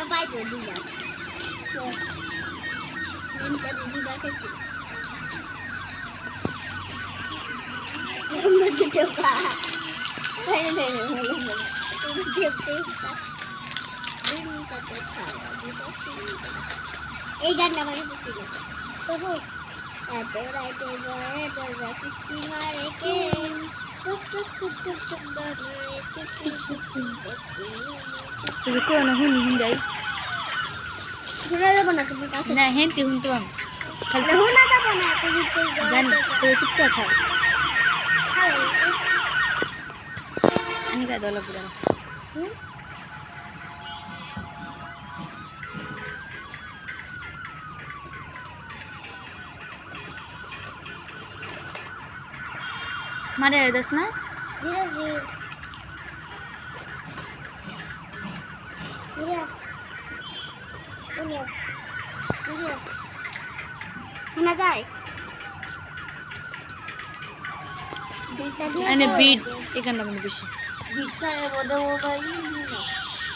আমরা পাইবো দুইটা তিনটা দুইটা খেয়েছি আমরা দুটো পা তাই না তুমি দেখতে এই গানটা আমার কাছে ছিল তবু এত রাইতে বয়ে দরজা কুস্তি মারে কে টুক টুক টুক টুক টুক বানায় টুক টুক টুক টুক তুই কো না হুনি হিন্দাই শোনা যাবে না তুমি কাছে না হেনতে হুন তো খালি শোনা যাবে না তুমি তো জান তো চুপ কথা আমি কা দলা পুরা मारे दस ना धीरे धीरे धीरे धीरे ना जाए अने बीट एक घंटा में पीछे बीट का वो भाई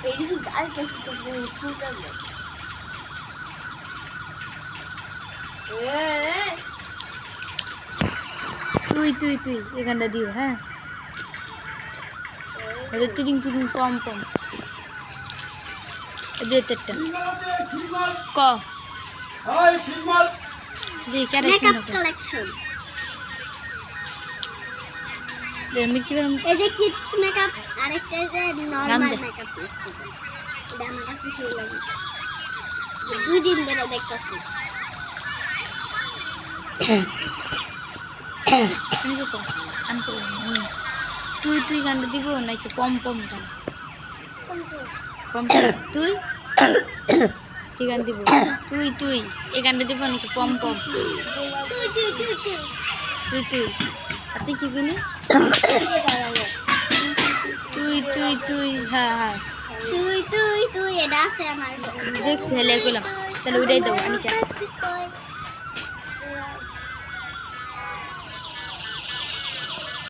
এইদিকে আর কিছু তো ফুল যাবে তুই তুই তুই এক ঘন্টা দিও হ্যাঁ ওদের টিডিং টিডিং কম কম দে তেটা ক হাই শিলমাল দে কেন মেকআপ কালেকশন দে মিকি বের এই যে কিডস মেকআপ আরেকটা যে নরমাল নাম দে। মেকআপ ইউজ করবে এটা আমার কাছে সেই লাগে দুই দিন ধরে দেখতেছি তুই তুই গানটা দিব নাকি পম পম গান পম তুই তুই গান দিব তুই তুই এই গানটা দিব নাকি পম পম তুই তুই আর তুই কি গেলি তুই তুই তুই হ্যাঁ হ্যাঁ তুই তুই তুই এটা আছে আমার দেখছি হেলে গেলাম তাহলে ওইটাই দেবো আমি কেন তুই